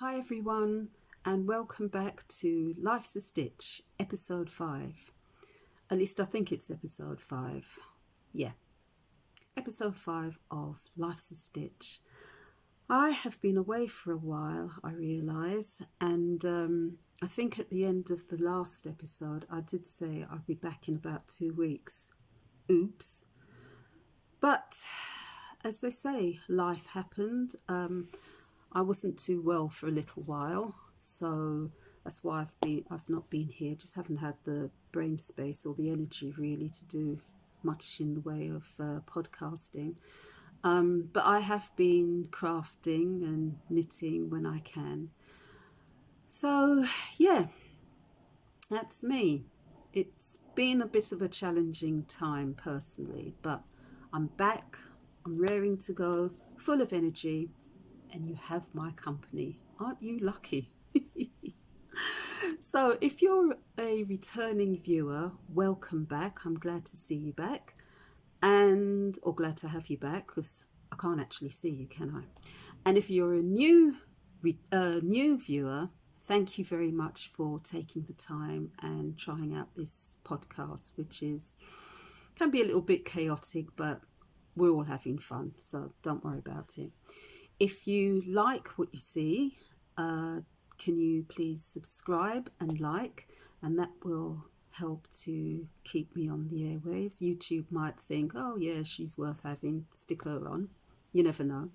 Hi everyone, and welcome back to Life's a Stitch, episode 5. At least I think it's episode 5. Yeah, episode 5 of Life's a Stitch. I have been away for a while, I realise, and I think at the end of the last episode I did say I'd be back in about 2 weeks. Oops. But as they say, life happened. I wasn't too well for a little while, so that's why I've not been here. Just haven't had the brain space or the energy really to do much in the way of podcasting. But I have been crafting and knitting when I can. So yeah, that's me. It's been a bit of a challenging time personally, but I'm back. I'm raring to go, full of energy. And you have my company. Aren't you lucky? So if you're a returning viewer, welcome back. I'm glad to see you back, or glad to have you back, because I can't actually see you, can I? And if you're a new viewer, thank you very much for taking the time and trying out this podcast, which can be a little bit chaotic, but we're all having fun, so don't worry about it. If you like what you see, can you please subscribe and like, and that will help to keep me on the airwaves. YouTube might think, oh yeah, she's worth having, stick her on. You never know.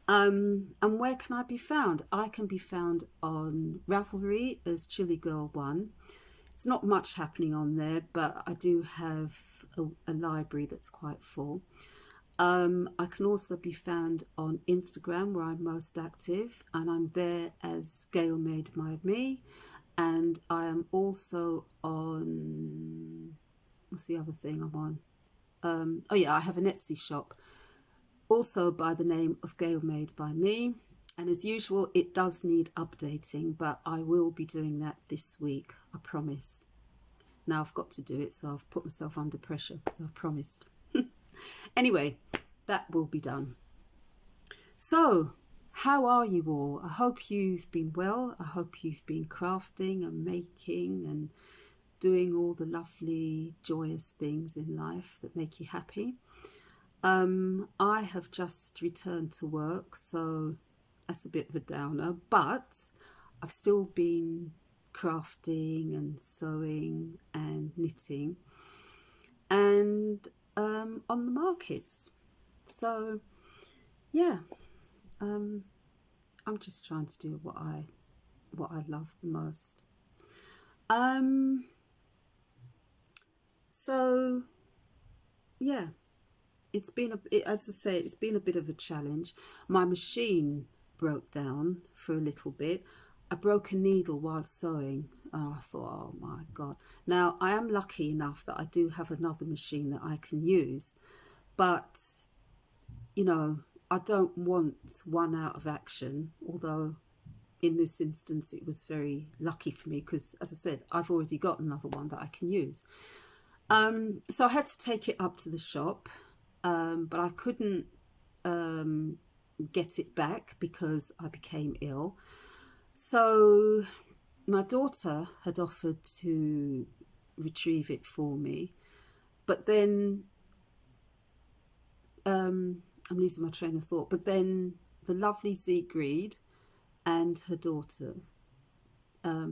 And where can I be found? I can be found on Ravelry as Chiligirl 1. It's not much happening on there, but I do have a library that's quite full. I can also be found on Instagram, where I'm most active, and I'm there as gailmadebyme. And I am also on, what's the other thing I'm on? I have an Etsy shop, also by the name of gailmadebyme. And as usual, it does need updating, but I will be doing that this week, I promise. Now I've got to do it, so I've put myself under pressure because I've promised. Anyway, that will be done. So, how are you all? I hope you've been well. I hope you've been crafting and making and doing all the lovely, joyous things in life that make you happy. I have just returned to work, so that's a bit of a downer, but I've still been crafting and sewing and knitting and on the markets. So yeah, I'm just trying to do what I love the most. So yeah, it's been as I say, it's been a bit of a challenge. My machine broke down for a little bit. I broke a needle while sewing. I thought, oh my God. Now, I am lucky enough that I do have another machine that I can use. But, you know, I don't want one out of action, although in this instance it was very lucky for me because, as I said, I've already got another one that I can use. So I had to take it up to the shop, but I couldn't get it back because I became ill. So my daughter had offered to retrieve it for me, but then I'm losing my train of thought. But then the lovely Siegfried and her daughter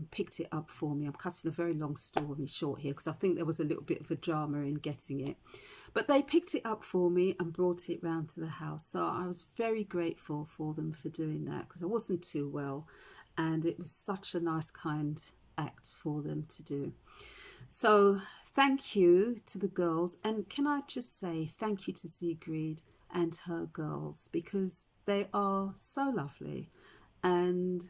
picked it up for me. I'm cutting a very long story short here because I think there was a little bit of a drama in getting it. But they picked it up for me and brought it round to the house. So I was very grateful for them for doing that because I wasn't too well. And it was such a nice, kind act for them to do. So thank you to the girls. And can I just say thank you to Sigrid and her girls, because they are so lovely. And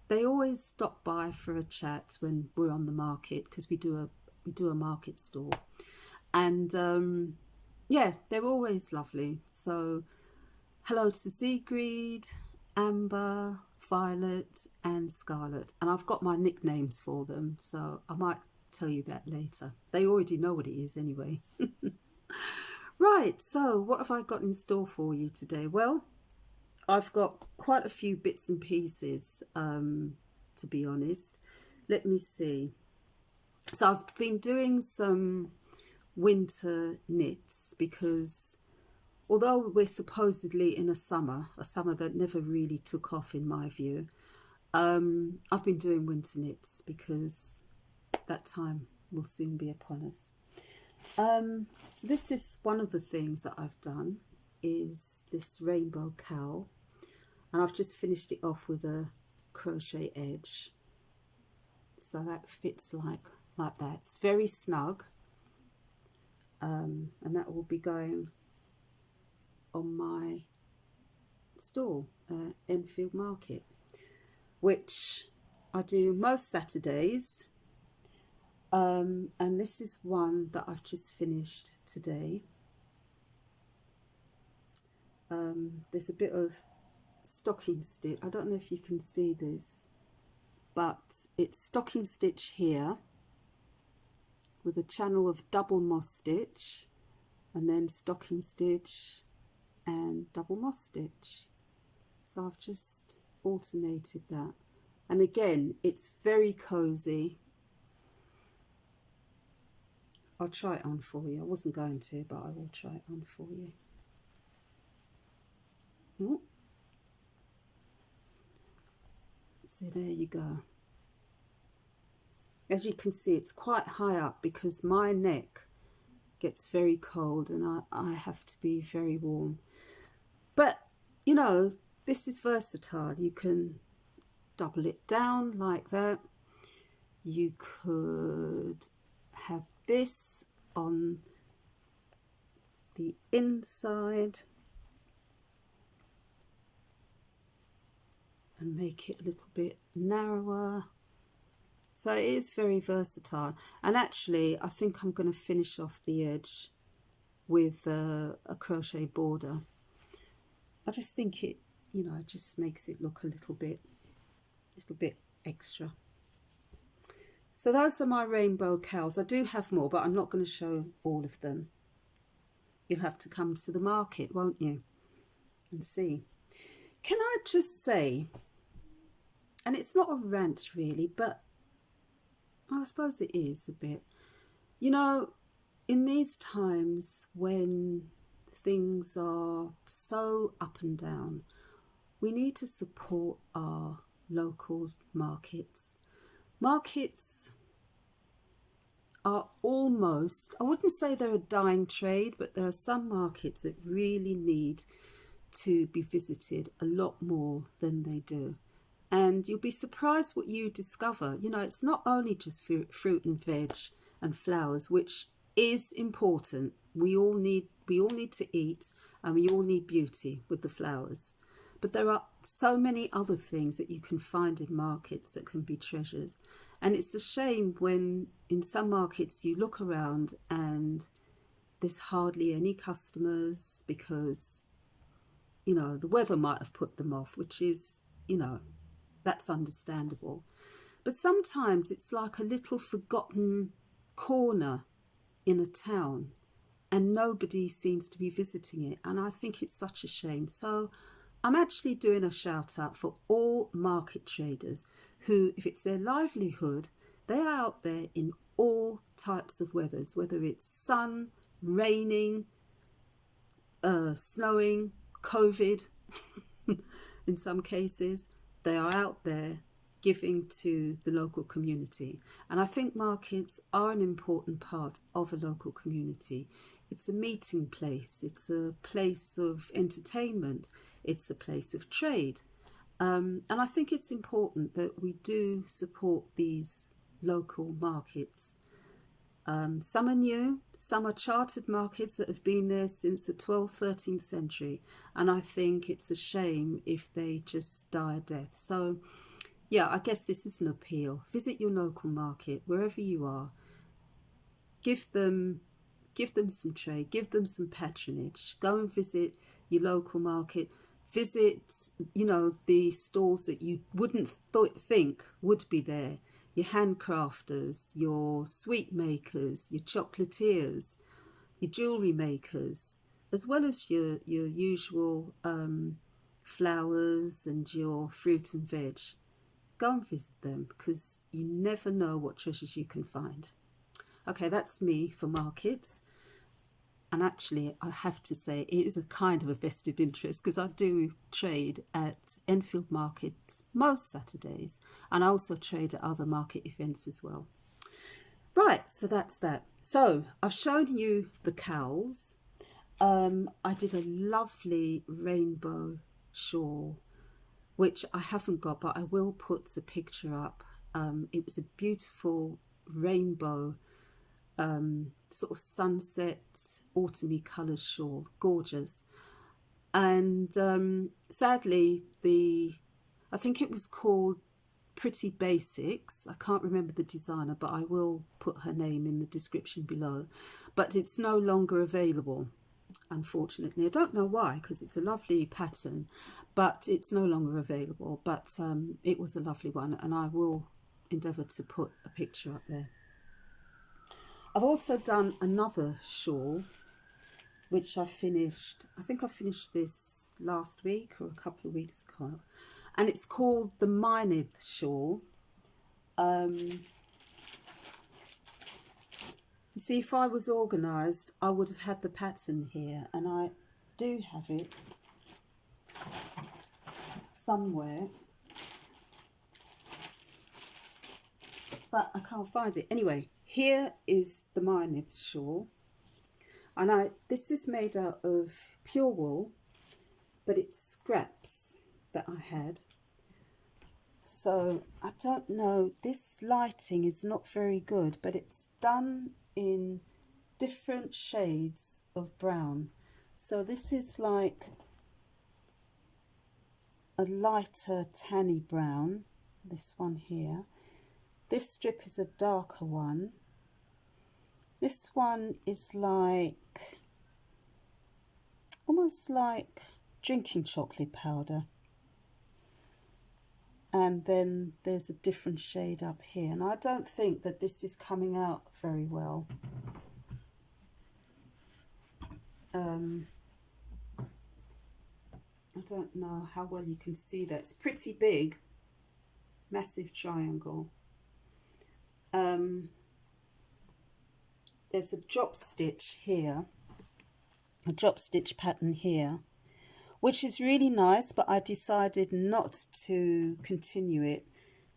they always stop by for a chat when we're on the market, because we do a market stall. And yeah, they're always lovely. So hello to Sigrid, Amber, Violet and Scarlet, and I've got my nicknames for them, so I might tell you that later. They already know what it is anyway. Right, so what have I got in store for you today? Well, I've got quite a few bits and pieces, to be honest. Let me see. So I've been doing some winter knits because although we're supposedly in a summer that never really took off in my view, I've been doing winter knits because that time will soon be upon us. So this is one of the things that I've done, is this rainbow cowl, and I've just finished it off with a crochet edge, so that fits like that. It's very snug, and that will be going on my stall, Enfield Market, which I do most Saturdays. And this is one that I've just finished today. There's a bit of stocking stitch. I don't know if you can see this, but it's stocking stitch here with a channel of double moss stitch, and then stocking stitch and double moss stitch. So I've just alternated that, and again it's very cozy. I'll try it on for you. I wasn't going to, but I will try it on for you. So there you go. As you can see, it's quite high up because my neck gets very cold and I have to be very warm. But, you know, this is versatile. You can double it down like that. You could have this on the inside and make it a little bit narrower. So it is very versatile, and actually I think I'm going to finish off the edge with a crochet border. I just think it, you know, it just makes it look a little bit extra. So those are my rainbow cowls. I do have more, but I'm not going to show all of them. You'll have to come to the market, won't you, and see. Can I just say, and it's not a rant really, but I suppose it is a bit, you know, in these times when things are so up and down, we need to support our local markets. Markets are almost, I wouldn't say they're a dying trade, but there are some markets that really need to be visited a lot more than they do. And you'll be surprised what you discover. You know, it's not only just fruit and veg and flowers, which is important. We all need to eat, and we all need beauty with the flowers. But there are so many other things that you can find in markets that can be treasures. And it's a shame when in some markets you look around and there's hardly any customers because, you know, the weather might have put them off, which is, you know, that's understandable. But sometimes it's like a little forgotten corner in a town and nobody seems to be visiting it. And I think it's such a shame. So I'm actually doing a shout out for all market traders who, if it's their livelihood, they are out there in all types of weathers, whether it's sun, raining, snowing, COVID, in some cases, they are out there giving to the local community. And I think markets are an important part of a local community. It's a meeting place, it's a place of entertainment, it's a place of trade. And I think it's important that we do support these local markets. Some are new, some are chartered markets that have been there since the 12th, 13th century. And I think it's a shame if they just die a death. So, yeah, I guess this is an appeal. Visit your local market, wherever you are. Give them some trade, give them some patronage. Go and visit your local market. Visit, you know, the stalls that you wouldn't think would be there. Your handcrafters, your sweet makers, your chocolatiers, your jewellery makers, as well as your usual flowers and your fruit and veg, go and visit them, because you never know what treasures you can find. Okay, that's me for markets. And actually, I have to say, it is a kind of a vested interest, because I do trade at Enfield markets most Saturdays, and I also trade at other market events as well. Right, so that's that. So I've shown you the cowls. I did a lovely rainbow shawl, which I haven't got, but I will put a picture up. It was a beautiful rainbow, sort of sunset, autumny colours shawl, gorgeous. And sadly, I think it was called Pretty Basics. I can't remember the designer, but I will put her name in the description below. But it's no longer available, unfortunately. I don't know why, because it's a lovely pattern, but it's no longer available. But it was a lovely one, and I will endeavour to put a picture up there. I've also done another shawl, which I finished. I think I finished this last week or a couple of weeks ago, and it's called the Mynet shawl. You see, if I was organised, I would have had the pattern here, and I do have it somewhere, but I can't find it. Anyway, here is the Mynet shawl, and this is made out of pure wool, but it's scraps that I had. So I don't know, this lighting is not very good, but it's done in different shades of brown. So this is like a lighter tanny brown, this one here. This strip is a darker one. This one is like, almost like drinking chocolate powder. And then there's a different shade up here. And I don't think that this is coming out very well. I don't know how well you can see that. It's pretty big, massive triangle. There's a drop stitch here, a drop stitch pattern here, which is really nice, but I decided not to continue it,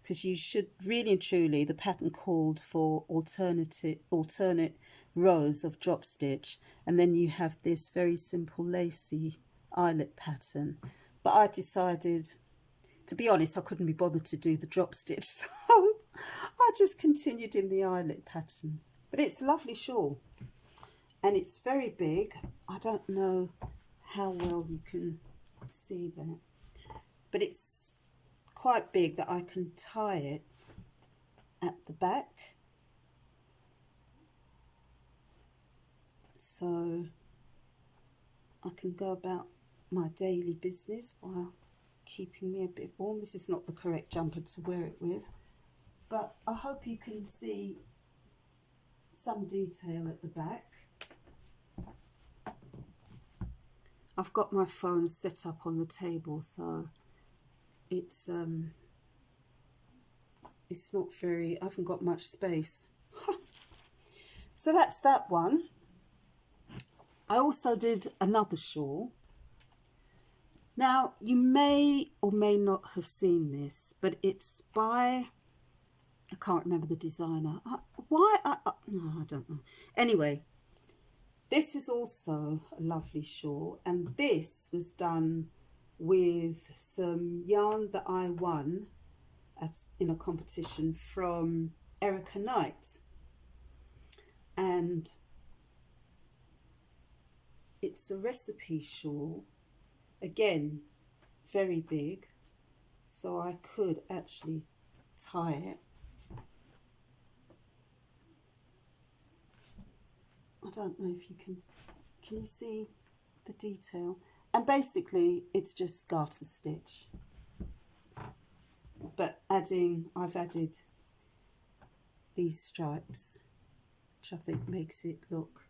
because you should really and truly, the pattern called for alternate rows of drop stitch, and then you have this very simple lacy eyelet pattern. But I decided, to be honest, I couldn't be bothered to do the drop stitch, so I just continued in the eyelet pattern. But it's a lovely shawl, and it's very big. I don't know how well you can see that, but it's quite big that I can tie it at the back, so I can go about my daily business while keeping me a bit warm. This is not the correct jumper to wear it with, but I hope you can see some detail at the back. I've got my phone set up on the table, so it's not very, I haven't got much space. So that's that one. I also did another shawl. Now, you may or may not have seen this, but it's by, I can't remember the designer. No, I don't know. Anyway, this is also a lovely shawl, and this was done with some yarn that I won in a competition from Erica Knight, and it's a recipe shawl, again very big, so I could actually tie it. I don't know if you can you see the detail? And basically it's just garter stitch, but I've added these stripes, which I think makes it look,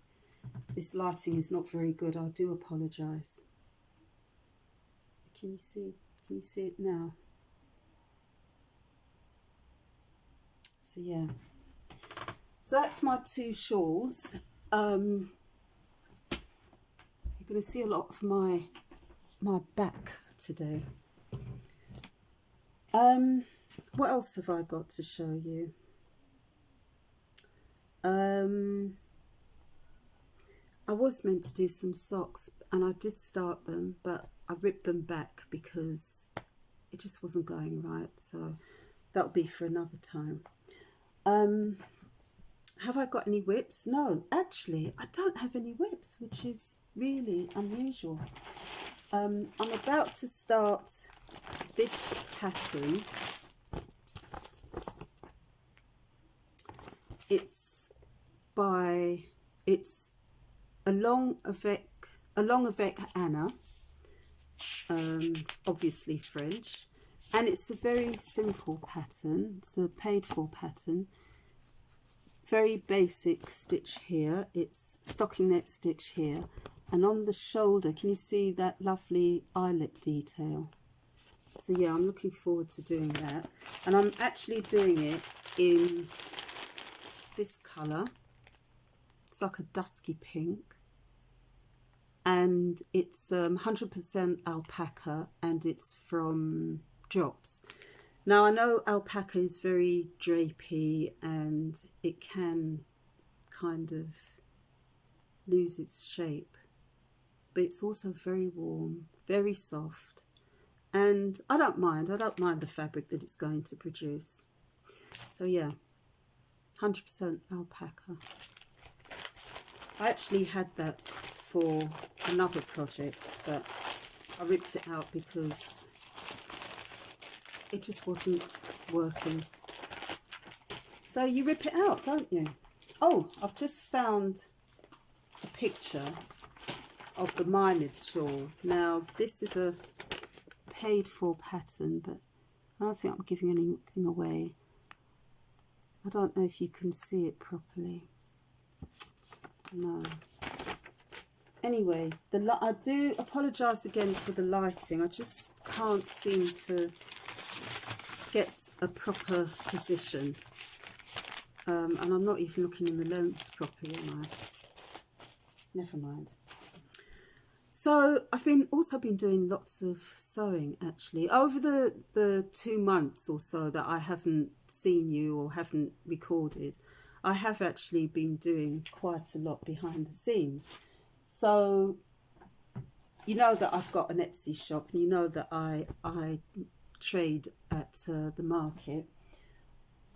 this lighting is not very good, I do apologise. Can you see it now? So yeah, so that's my two shawls. You're going to see a lot of my back today. What else have I got to show you? I was meant to do some socks, and I did start them, but I ripped them back because it just wasn't going right, so that'll be for another time. Have I got any whips? No, actually I don't have any whips, which is really unusual. I'm about to start this pattern. It's a long avec Anna, obviously French, and it's a very simple pattern. It's a paid for pattern, very basic stitch here. It's stocking neck stitch here, and on the shoulder, can you see that lovely eyelet detail? So yeah, I'm looking forward to doing that, and I'm actually doing it in this colour. It's like a dusky pink, and it's 100% alpaca, and it's from Drops. Now I know alpaca is very drapey and it can kind of lose its shape, but it's also very warm, very soft, and I don't mind the fabric that it's going to produce. So yeah, 100% alpaca. I actually had that for another project, but I ripped it out because it just wasn't working. So you rip it out, don't you? Oh, I've just found a picture of the Mynet shawl. Now this is a paid for pattern, but I don't think I'm giving anything away. I don't know if you can see it properly. No. Anyway, I do apologise again for the lighting. I just can't seem to get a proper position. And I'm not even looking in the lens properly, am I? Never mind. So I've also been doing lots of sewing actually. Over the 2 months or so that I haven't seen you or haven't recorded, I have actually been doing quite a lot behind the scenes. So you know that I've got an Etsy shop, and you know that I trade at the market.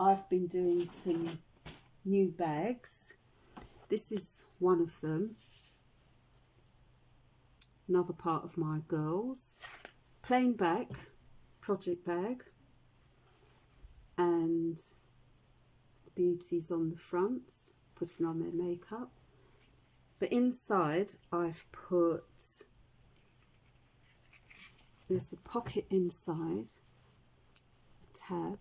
I've been doing some new bags. This is one of them. Another part of my girls. Plain back, project bag, and the beauties on the front, putting on their makeup. But inside I've put, there's a pocket inside, a tab,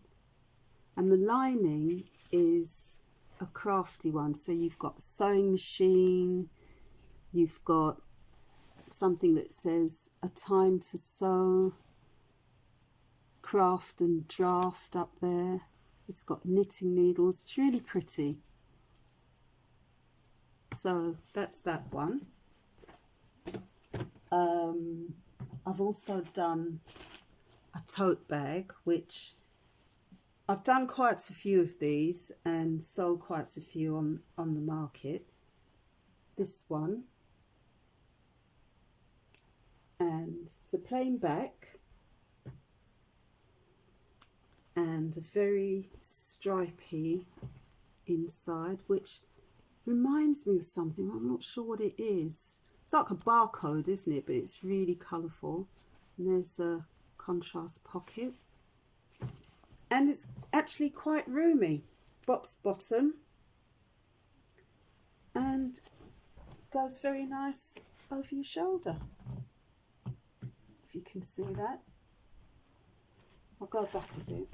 and the lining is a crafty one. So you've got a sewing machine, you've got something that says a time to sew, craft and draft up there. It's got knitting needles. It's really pretty. So that's that one. I've also done a tote bag, which I've done quite a few of these and sold quite a few on the market. This one, and it's a plain back and a very stripy inside, which reminds me of something. I'm not sure what it is. It's like a barcode, isn't it? But it's really colourful. And there's a contrast pocket, and it's actually quite roomy. Boxed bottom, and goes very nice over your shoulder, if you can see that. I'll go back a bit.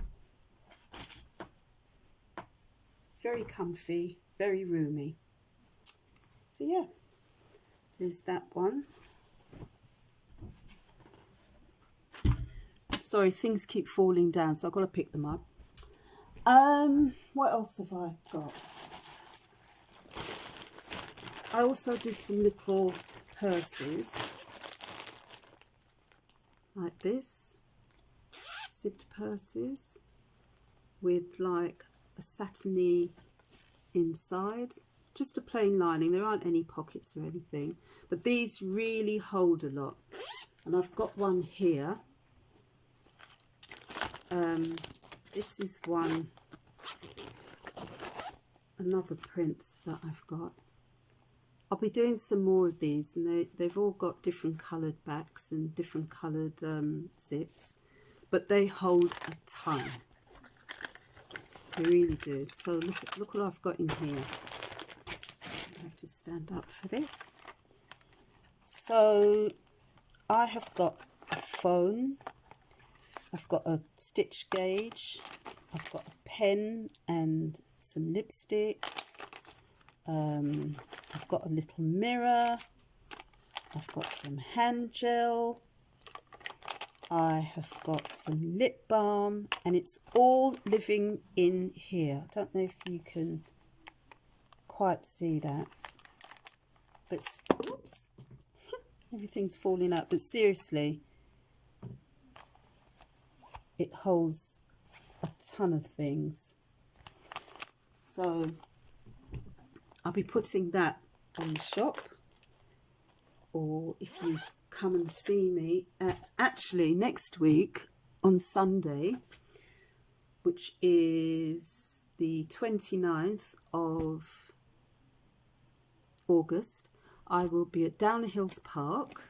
Very comfy, very roomy. So yeah, there's that one. Sorry, things keep falling down, so I've got to pick them up. What else have I got? I also did some little purses like this, zipped purses with like a satiny inside, just a plain lining. There aren't any pockets or anything, but these really hold a lot. And I've got one here. This is one, another print that I've got. I'll be doing some more of these, and they've all got different coloured backs and different coloured zips, but they hold a ton. They really do. So look what I've got in here. I have to stand up for this. So I have got a phone, I've got a stitch gauge, I've got a pen and some lipsticks. I've got a little mirror, I've got some hand gel, I have got some lip balm, and it's all living in here. I don't know if you can quite see that, but oops, everything's falling out, but seriously, it holds a ton of things. So I'll be putting that on the shop, or if you come and see me at actually next week on Sunday, which is the 29th of August, I will be at Down Hills Park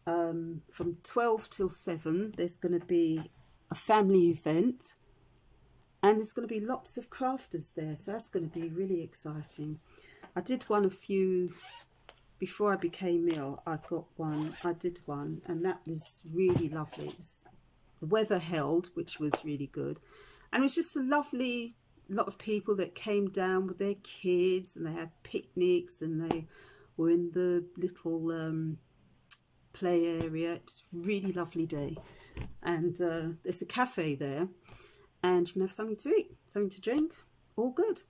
from 12 till 7. There's going to be a family event, and there's going to be lots of crafters there, so that's going to be really exciting. I did one before I became ill. I did one, and that was really lovely. The weather held, which was really good, and it was just a lovely lot of people that came down with their kids, and they had picnics, and they were in the little play area. It was a really lovely day, and there's a cafe there, and you can have something to eat, something to drink, all good.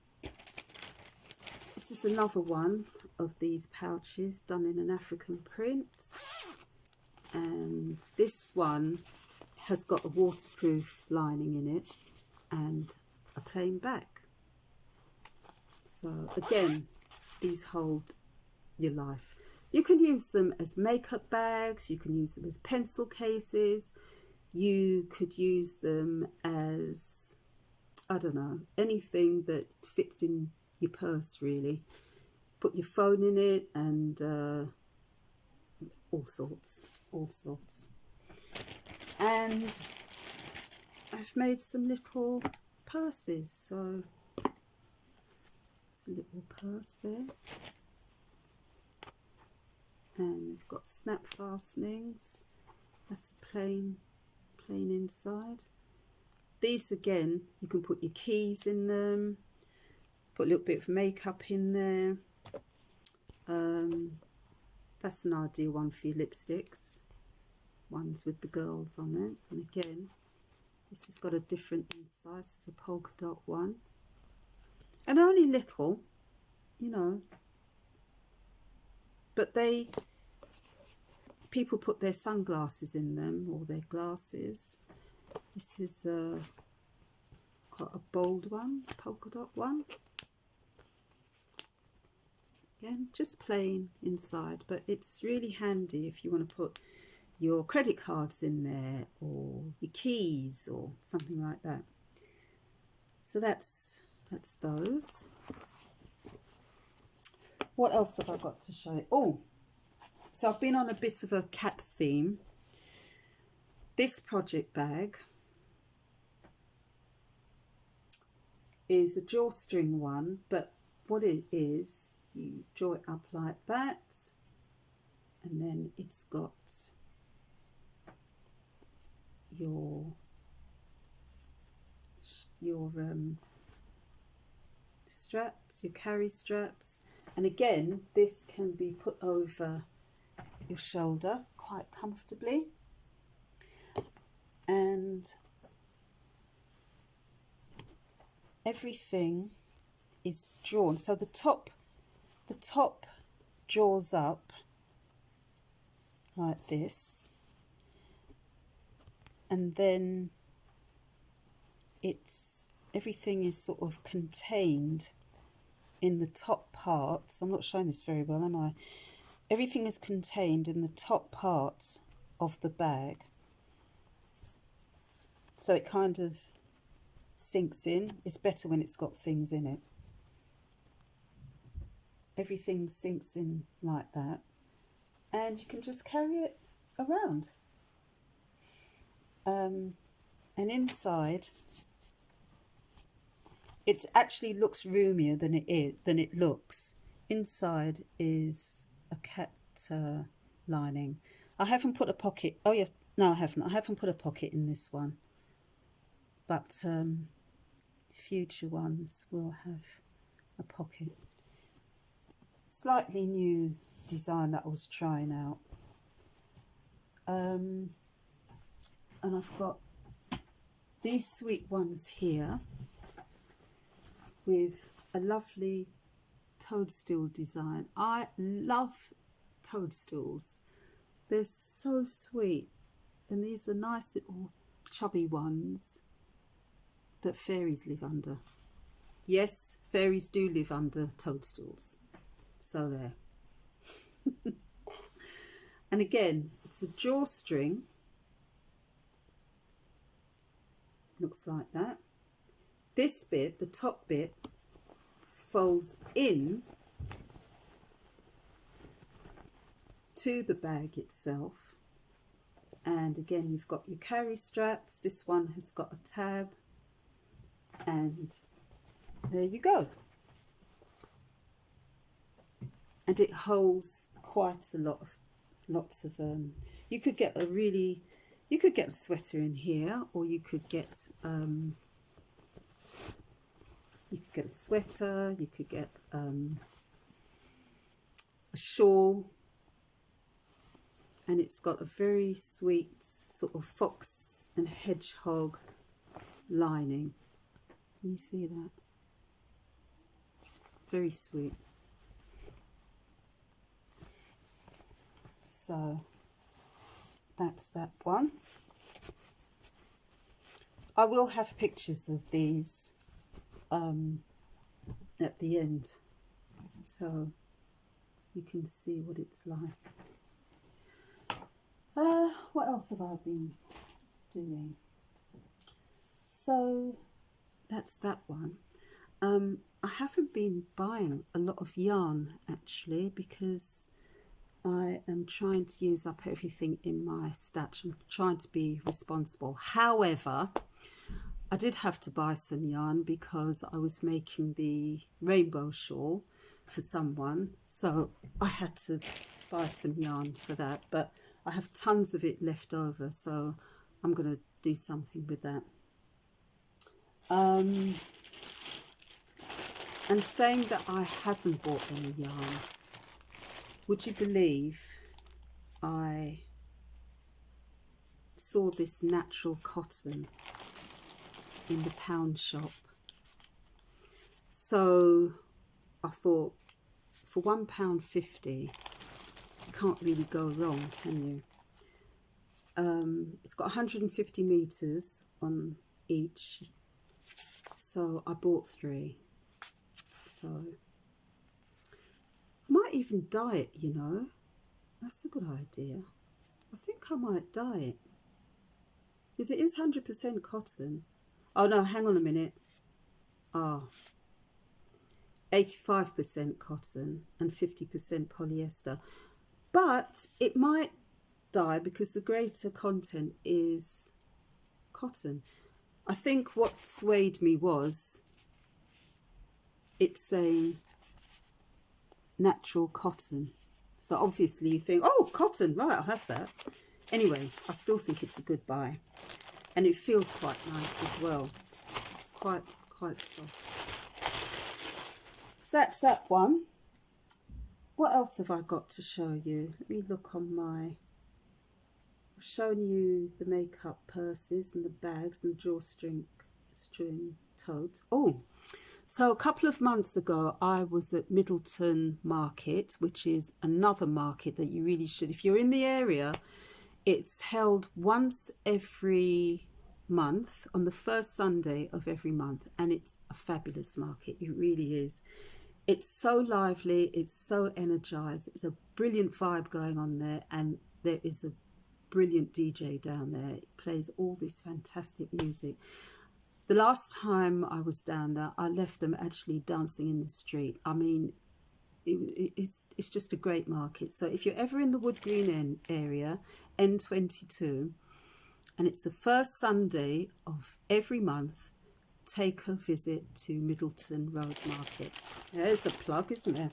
This is another one of these pouches done in an African print, and this one has got a waterproof lining in it and a plain back. So again, these hold your life. You can use them as makeup bags, you can use them as pencil cases, you could use them as, I don't know, anything that fits in your purse really. Put your phone in it, and all sorts. And I've made some little purses, so it's a little purse there, and we've got snap fastenings. That's plain inside. These again, you can put your keys in them, put a little bit of makeup in there. That's an ideal one for your lipsticks, ones with the girls on it. And again, this has got a different inside. This is a polka dot one, and they're only little, you know, but people put their sunglasses in them, or their glasses. This is quite a bold one, polka dot one. Again, just plain inside, but it's really handy if you want to put your credit cards in there, or your keys, or something like that. So that's those. What else have I got to show you? Oh, so I've been on a bit of a cat theme. This project bag is a drawstring one, but what it is, you draw it up like that, and then it's got your straps, your carry straps, and again this can be put over your shoulder quite comfortably. and everything is drawn. So the top draws up like this, and then everything is sort of contained in the top parts. I'm not showing this very well, am I? Everything is contained in the top parts of the bag, so it kind of sinks in. It's better when it's got things in it. Everything sinks in like that, and you can just carry it around. And inside, it actually looks roomier than it looks. Inside is a cat lining. I haven't put a pocket. Oh yes, no, I haven't. I haven't put a pocket in this one, but future ones will have a pocket. Slightly new design that I was trying out. And I've got these sweet ones here with a lovely toadstool design. I love toadstools. They're so sweet, and these are nice little chubby ones that fairies live under. Yes, fairies do live under toadstools. So there. And again, it's a drawstring. Looks like that. This bit, the top bit, folds in to the bag itself. And again, you've got your carry straps. This one has got a tab, and there you go. And it holds quite a lot of, you could get a sweater in here, or you could get a sweater, you could get a shawl, and it's got a very sweet sort of fox and hedgehog lining. Can you see that? Very sweet. So that's that one. I will have pictures of these at the end, so you can see what it's like. What else have I been doing? So that's that one. I haven't been buying a lot of yarn actually, because I am trying to use up everything in my stash. I'm trying to be responsible. However, I did have to buy some yarn because I was making the rainbow shawl for someone. So I had to buy some yarn for that. But I have tons of it left over, so I'm going to do something with that. And saying that I haven't bought any yarn, would you believe I saw this natural cotton in the pound shop? So I thought, for £1.50, you can't really go wrong, can you? It's got 150 metres on each, so I bought 3. So I might even dye it, you know. That's a good idea. I think I might dye it, because it is 100% cotton. Oh no, hang on a minute. 85% cotton and 50% polyester. But it might dye because the greater content is cotton. I think what swayed me was it's saying natural cotton. So obviously you think, oh, cotton, right, I'll have that. Anyway, I still think it's a good buy. And it feels quite nice as well. It's quite soft. So that's that one. What else have I got to show you? Let me look on my... I've I've shown you the makeup purses and the bags and the drawstring string totes. Oh, so a couple of months ago, I was at Middleton Market, which is another market that you really should, if you're in the area. It's held once every month on the first Sunday of every month, and it's a fabulous market. It really is. It's so lively, it's so energized, it's a brilliant vibe going on there, and there is a brilliant DJ down there. It plays all this fantastic music. The last time I was down there, I left them actually dancing in the street. I mean, it's just a great market. So if you're ever in the Wood Green area, N22, and it's the first Sunday of every month, take a visit to Middleton Road Market. There's a plug, isn't there?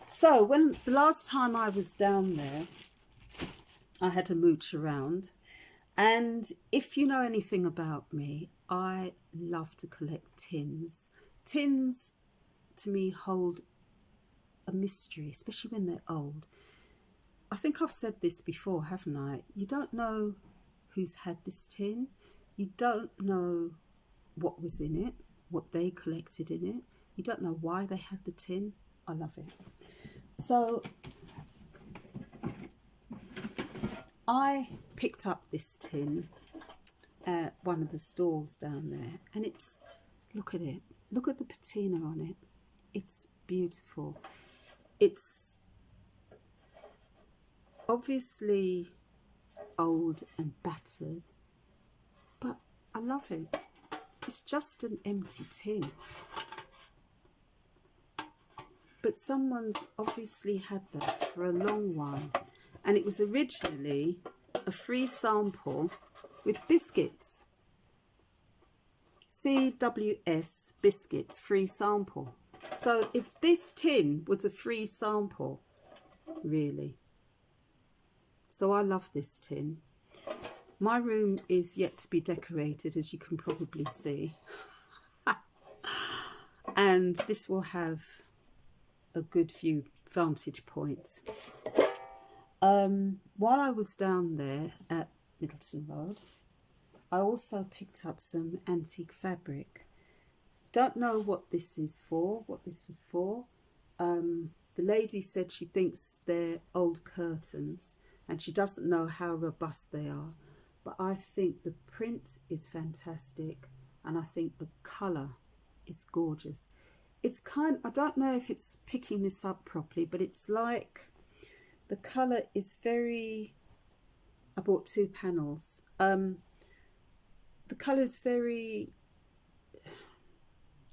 So when the last time I was down there, I had a mooch around, and if you know anything about me, I love to collect tins. Tins to me hold a mystery, especially when they're old. I think I've said this before, haven't I? You don't know who's had this tin. You don't know what was in it, what they collected in it. You don't know why they had the tin. I love it. So I picked up this tin at one of the stalls down there, and it's, look at it. Look at the patina on it. It's beautiful. It's obviously old and battered, but I love it. It's just an empty tin, but someone's obviously had that for a long while, and it was originally a free sample with biscuits. CWS biscuits, free sample. So if this tin was a free sample, really. So I love this tin. My room is yet to be decorated, as you can probably see. And this will have a good view, vantage point. While I was down there at Middleton Road, I also picked up some antique fabric. Don't know what this is for, what this was for. The lady said she thinks they're old curtains, and she doesn't know how robust they are. But I think the print is fantastic, and I think the colour is gorgeous. It's kind, I don't know if it's picking this up properly, but it's like, the colour is very, I bought 2 panels. The colour is very,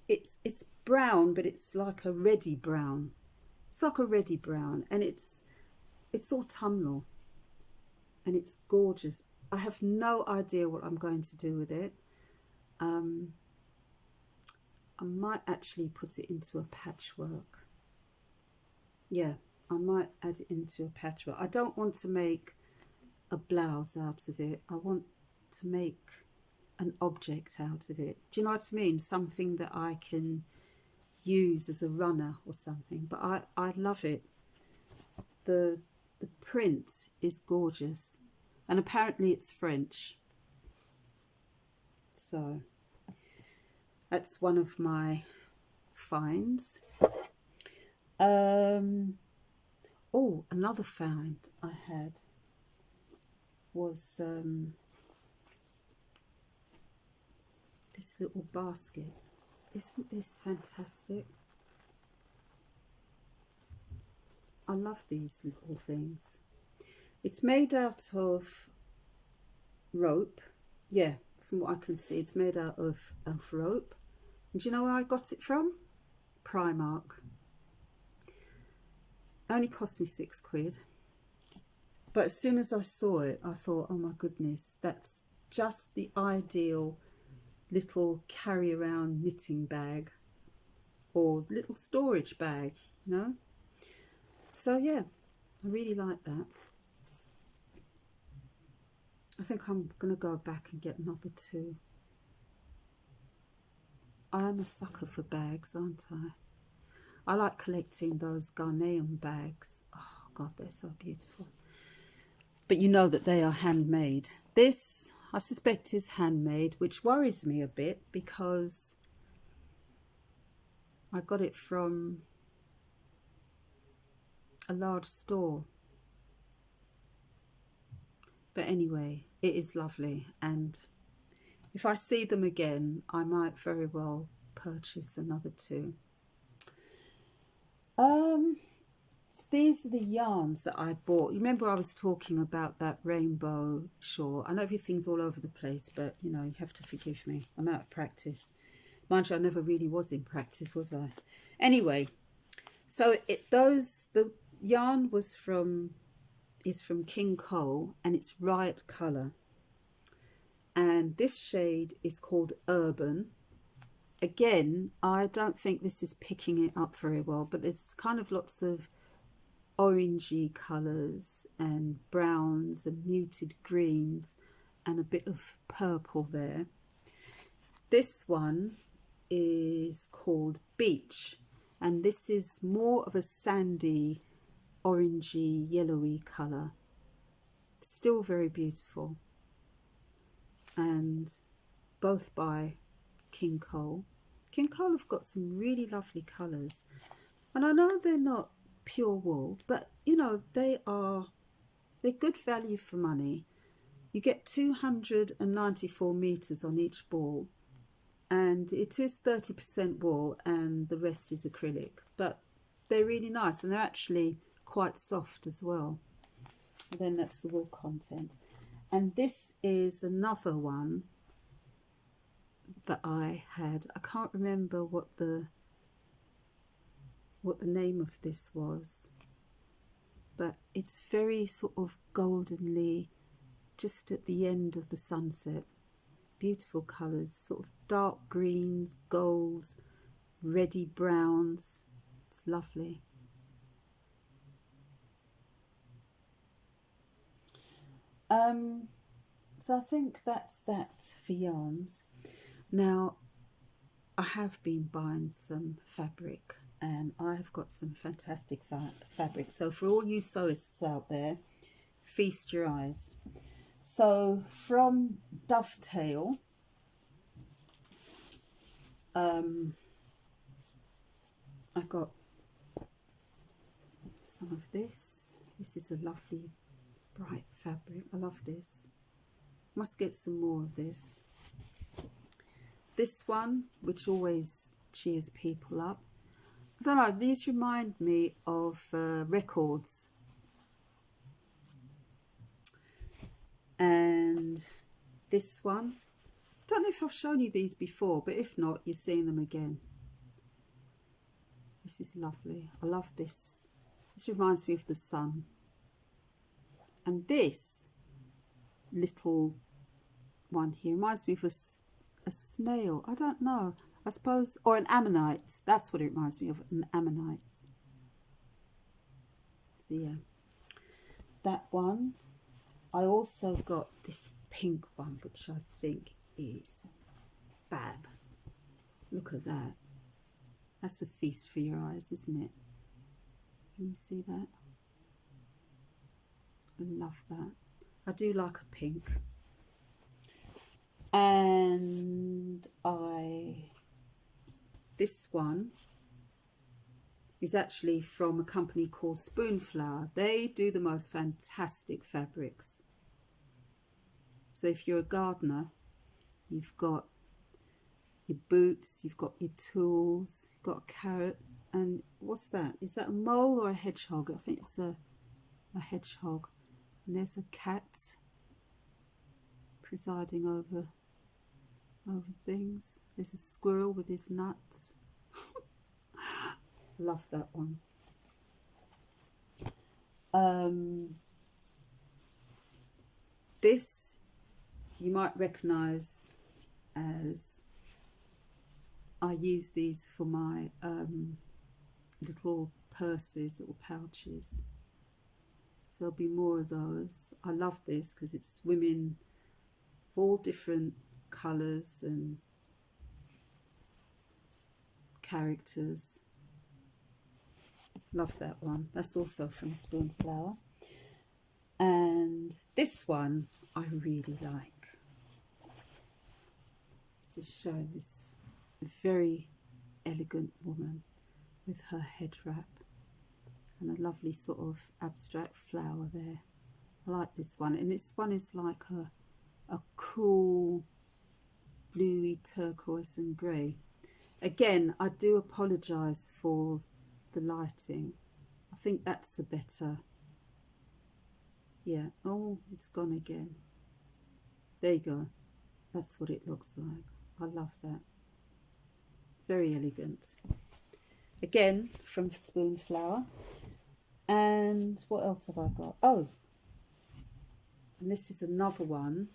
it's brown, but it's like a reddy brown. It's like a reddy brown, and it's autumnal, and it's gorgeous. I have no idea what I'm going to do with it. I might actually put it into a patchwork. Yeah, I might add it into a patchwork. I don't want to make a blouse out of it. I want to make an object out of it. Do you know what I mean? Something that I can use as a runner or something. But I love it. The print is gorgeous, and apparently it's French. So that's one of my finds. Oh, another find I had was this little basket. Isn't this fantastic? I love these little things. It's made out of rope. Yeah, from what I can see, it's made out of rope. And do you know where I got it from? Primark. It only cost me £6. But as soon as I saw it, I thought, oh my goodness, that's just the ideal little carry around knitting bag or little storage bag, you know. So yeah, I really like that. I think I'm going to go back and get another 2. I am a sucker for bags, aren't I? I like collecting those Ghanaian bags. Oh God, they're so beautiful. but you know that they are handmade. This, I suspect, is handmade, which worries me a bit because I got it from a large store. But anyway, it is lovely, and if I see them again, I might very well purchase another two. These are the yarns that I bought. You remember I was talking about that rainbow shawl. I know everything's all over the place, but you know, you have to forgive me. I'm out of practice. Mind you, I never really was in practice, was I? Anyway, so the yarn is from Cowl, and it's Riot Colour. And this shade is called Urban. Again, I don't think this is picking it up very well, but there's kind of lots of orangey colours and browns and muted greens and a bit of purple there. This one is called Beach, and this is more of a sandy, orangey, yellowy colour. Still very beautiful, and both by King Cowl. King Cowl have got some really lovely colours, and I know they're not pure wool, but you know, they're good value for money. You get 294 meters on each ball, and it is 30% wool and the rest is acrylic, but they're really nice, and they're actually quite soft as well. And then that's the wool content. And this is another one that I had. I can't remember what the name of this was, but it's very sort of goldenly, just at the end of the sunset. Beautiful colours, sort of dark greens, golds, reddy browns. It's lovely. So I think that's that for yarns. Now, I have been buying some fabric, and I have got some fantastic fabric. So for all you sewists out there, feast your eyes. So from Dovetail, I got some of this. This is a lovely bright fabric. I love this. Must get some more of this. This one, which always cheers people up. I don't know, these remind me of records. And this one, I don't know if I've shown you these before, but if not, you're seeing them again. This is lovely. I love this. This reminds me of the sun. And this little one here reminds me of a snail. I don't know. I suppose, or an ammonite. That's what it reminds me of, an ammonite. So yeah, that one. I also got this pink one, which I think is fab. Look at that. That's a feast for your eyes, isn't it? Can you see that? I love that. I do like a pink. And this one is actually from a company called Spoonflower. They do the most fantastic fabrics. So if you're a gardener, you've got your boots, you've got your tools, you've got a carrot, and what's that? Is that a mole or a hedgehog? I think it's a hedgehog. And there's a cat presiding over things. There's a squirrel with his nuts. Love that one. This you might recognise as, I use these for my little purses, little pouches. So there'll be more of those. I love this because it's women of all different colours and characters. Love that one. That's also from Spoonflower. And this one I really like. This is showing this very elegant woman with her head wrap and a lovely sort of abstract flower there. I like this one, and this one is like a cool bluey turquoise and grey. Again, I do apologise for the lighting. I think that's a better, yeah. Oh, it's gone again. There you go. That's what it looks like. I love that. Very elegant. Again, from Spoonflower. And what else have I got? Oh, and this is another one.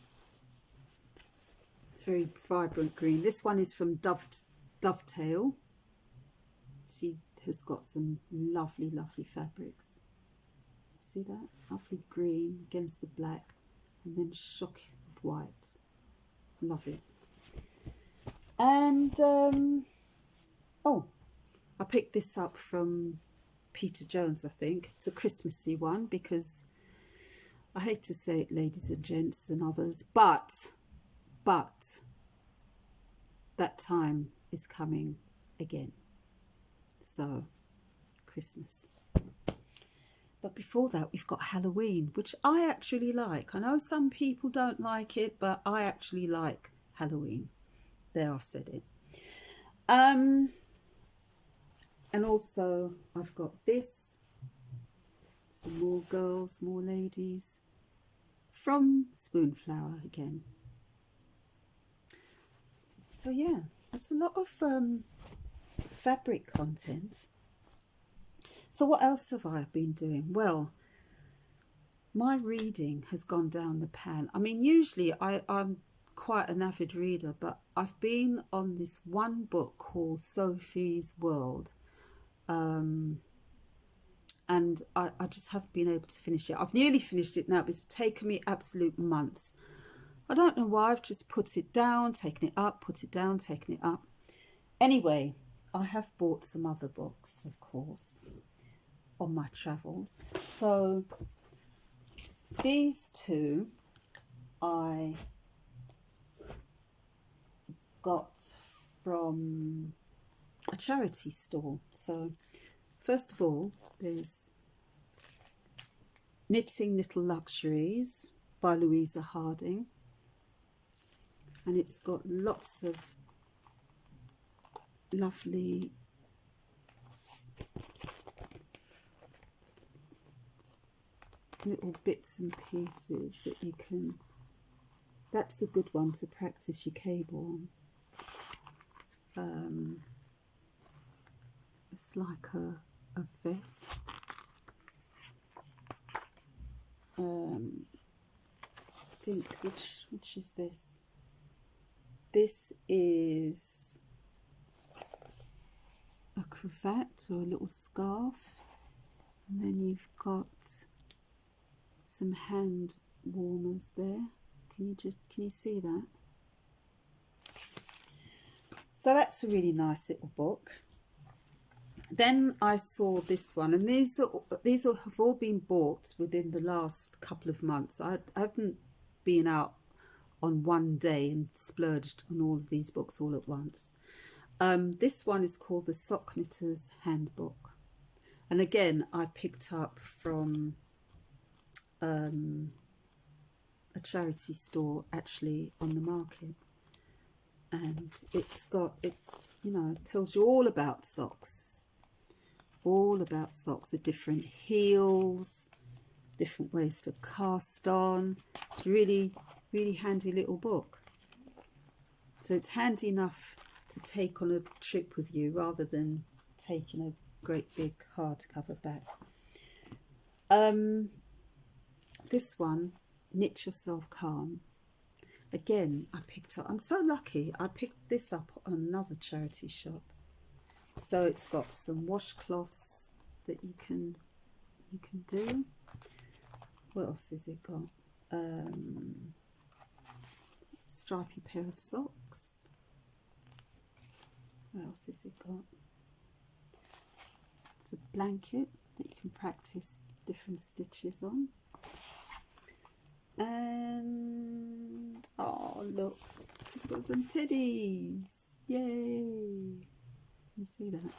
Very vibrant green. This one is from Dovetail. She has got some lovely, lovely fabrics. See that? Lovely green against the black, and then shock of white. Love it. And oh, I picked this up from Peter Jones, I think. It's a Christmassy one, because I hate to say it, ladies and gents and others, but that time is coming again. So, Christmas. But before that, we've got Halloween, which I actually like. I know some people don't like it, but I actually like Halloween. There, I've said it. And also, I've got this. Some more girls, more ladies. From Spoonflower again. So yeah, that's a lot of fabric content. So what else have I been doing? Well, my reading has gone down the pan. I mean, usually I'm quite an avid reader, but I've been on this one book called Sophie's World. And I just haven't been able to finish it. I've nearly finished it now, but it's taken me absolute months. I don't know why. I've just put it down, taken it up, put it down, taken it up. Anyway, I have bought some other books, of course, on my travels. So these two I got from a charity store. So first of all, there's Knitting Little Luxuries by Louisa Harding. And it's got lots of lovely little bits and pieces that you can, that's a good one to practice your cable on. It's like a vest. I think, which is this? This is a cravat or a little scarf, and then you've got some hand warmers there. Can you see that? So that's a really nice little book. Then I saw this one, and these have all been bought within the last couple of months. I haven't been out on one day and splurged on all of these books all at once. This one is called The Sock Knitter's Handbook, and again I picked up from a charity store actually on the market, and it's you know, it tells you all about socks, the different heels, different ways to cast on. It's really handy little book. So it's handy enough to take on a trip with you rather than taking a great big hardcover back. This one, Knit Yourself Calm. Again, I picked up, I'm so lucky, I picked this up on another charity shop. So it's got some washcloths that you can do. What else has it got? Stripy pair of socks. What else has it got? It's a blanket that you can practice different stitches on. And oh look, it's got some teddies. Yay! You see that?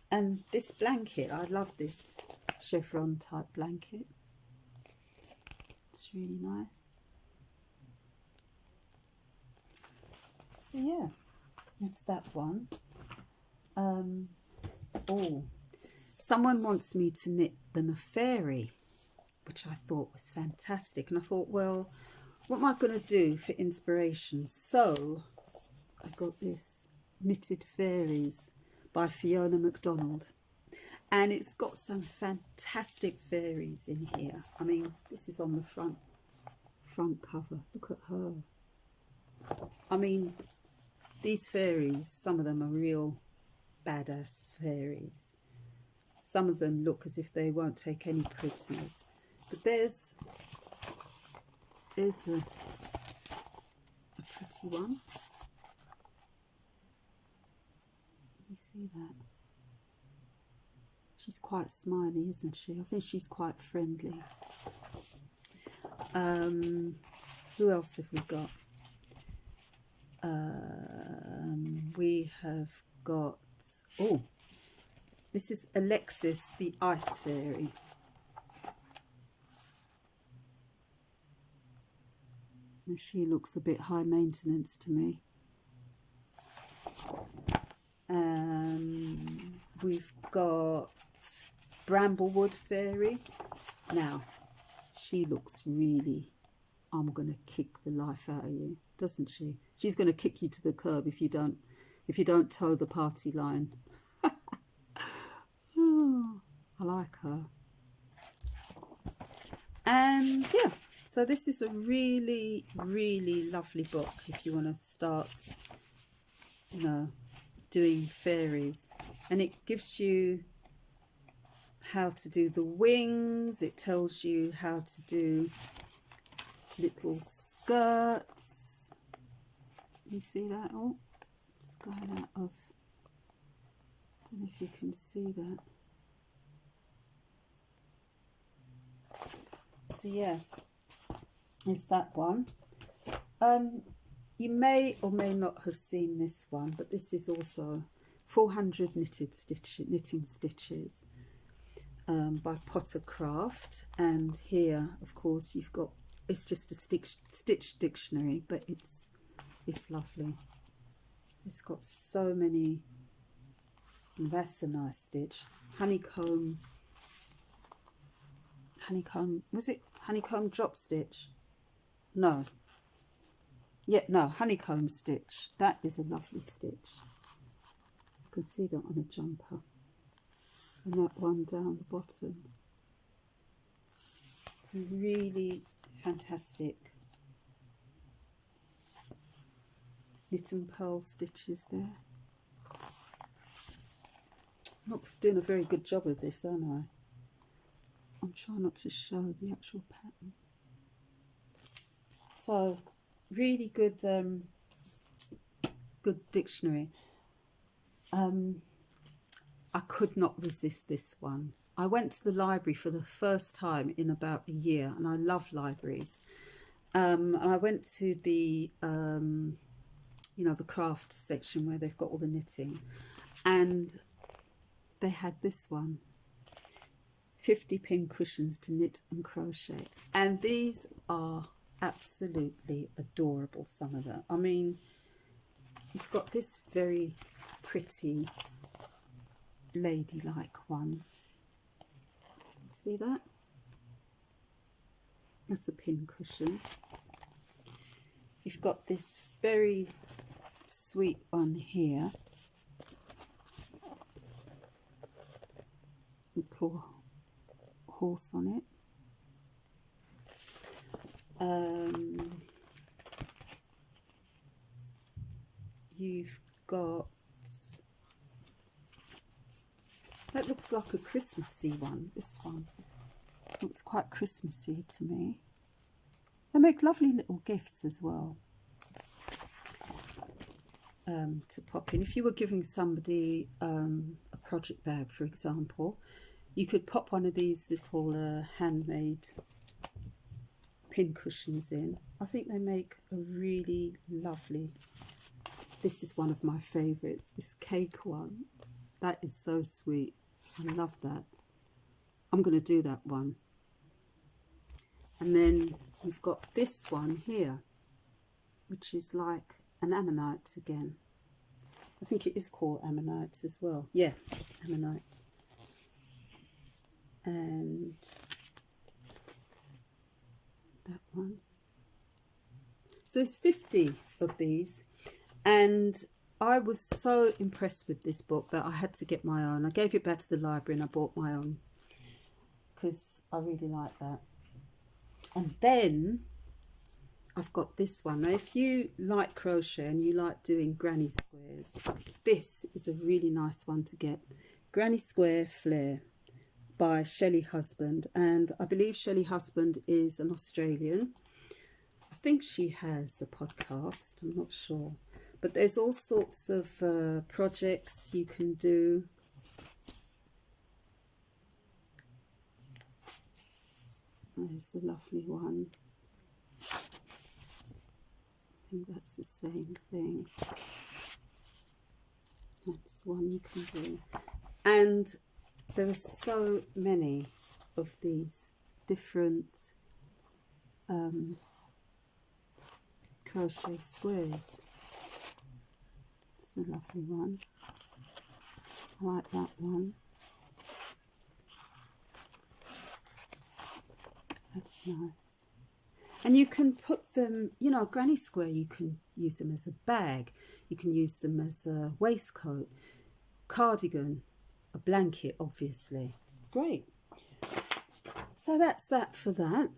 And this blanket, I love this chevron type blanket. It's really nice. So yeah, that's that one. Oh, someone wants me to knit them a fairy, which I thought was fantastic. And I thought, well, what am I going to do for inspiration? So I got this Knitted Fairies by Fiona MacDonald. And it's got some fantastic fairies in here. I mean, this is on the front cover. Look at her. I mean, these fairies, some of them are real badass fairies. Some of them look as if they won't take any prisoners. But there's a pretty one. Can you see that? She's quite smiley, isn't she? I think she's quite friendly. Who else have we got? We have got, oh, this is Alexis the Ice Fairy. And she looks a bit high maintenance to me. We've got Bramblewood Fairy. Now, she looks really, I'm going to kick the life out of you, doesn't she? She's going to kick you to the curb if you don't toe the party line. Oh, I like her. And yeah, so this is a really, really lovely book if you want to start, you know, doing fairies. And it gives you how to do the wings. It tells you how to do little skirts. You see that? Oh, it's going out of, I don't know if you can see that. So yeah, it's that one. You may or may not have seen this one, but this is also 400 knitting stitches by Potter Craft. And here, of course, you've got, it's just a stitch dictionary, but it's lovely. It's got so many. That's a nice stitch. Honeycomb, was it honeycomb drop stitch? No. Yeah, no, honeycomb stitch. That is a lovely stitch. You can see that on a jumper. And that one down the bottom. Some really fantastic knit and purl stitches there. I'm not doing a very good job of this, aren't I? I'm trying not to show the actual pattern. So, really good, good dictionary. I could not resist this one. I went to the library for the first time in about a year, and I love libraries. And I went to the, you know, the craft section where they've got all the knitting, and they had this one. 50 pin cushions to knit and crochet. And these are absolutely adorable, some of them. I mean, you've got this very pretty ladylike one. See that? That's a pin cushion. You've got this very sweet one here. Little horse on it. You've got, that looks like a Christmassy one. This one looks quite Christmassy to me. They make lovely little gifts as well, to pop in. If you were giving somebody a project bag, for example, You could pop one of these little handmade pin cushions in. I think they make a really lovely, this is one of my favourites, this cake one. That is so sweet. I love that. I'm going to do that one. And then we've got this one here, which is like an ammonite again. I think it is called ammonite as well. Yeah, ammonite. And that one. So there's 50 of these, and I was so impressed with this book that I had to get my own. I gave it back to the library and I bought my own because I really like that. And then I've got this one. Now, if you like crochet and you like doing granny squares, this is a really nice one to get. Granny Square Flair by Shelley Husband, and I believe Shelley Husband is an Australian. I think she has a podcast, I'm not sure, but there's all sorts of projects you can do. There's a lovely one. I think that's the same thing. That's one you can do. And there are so many of these different crochet squares. It's a lovely one. I like that one. That's nice. And you can put them, you know, granny square, you can use them as a bag. You can use them as a waistcoat, cardigan, a blanket, obviously. Great. So that's that for that.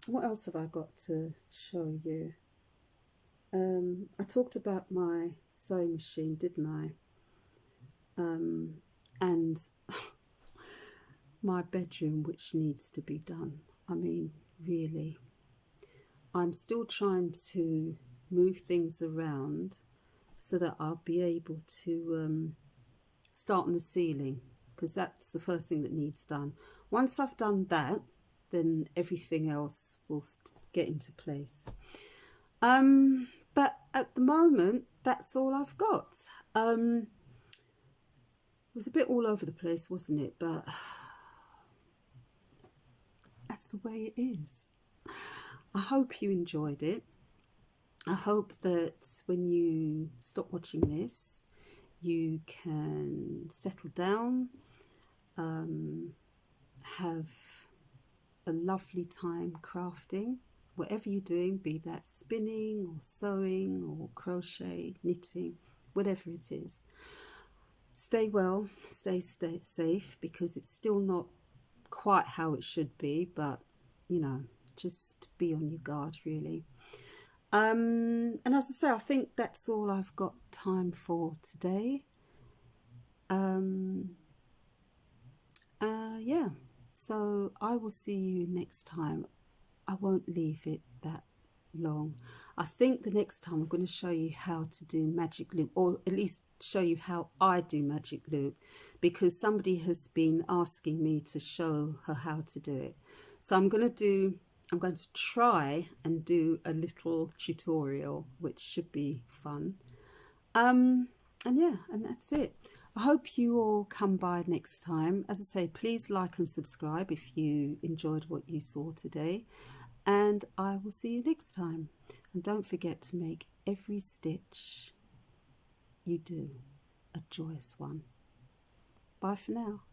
What else have I got to show you? I talked about my sewing machine, didn't I? And my bedroom, which needs to be done. I mean, really. I'm still trying to move things around so that I'll be able to start on the ceiling, because that's the first thing that needs done. Once I've done that, then everything else will get into place. But at the moment, that's all I've got. It was a bit all over the place, wasn't it? But that's the way it is. I hope you enjoyed it. I hope that when you stop watching this, you can settle down, have a lovely time crafting, whatever you're doing, be that spinning or sewing or crochet, knitting, whatever it is. Stay well, stay safe, because it's still not quite how it should be, but you know, just be on your guard, really. And as I say, I think that's all I've got time for today. Yeah, so I will see you next time. I won't leave it that long. I think the next time I'm going to show you how to do magic loop, or at least show you how I do magic loop, because somebody has been asking me to show her how to do it. So I'm going to try and do a little tutorial, which should be fun. And yeah, and that's it. I hope you all come by next time. As I say, please like and subscribe if you enjoyed what you saw today. And I will see you next time. And don't forget to make every stitch you do a joyous one. Bye for now.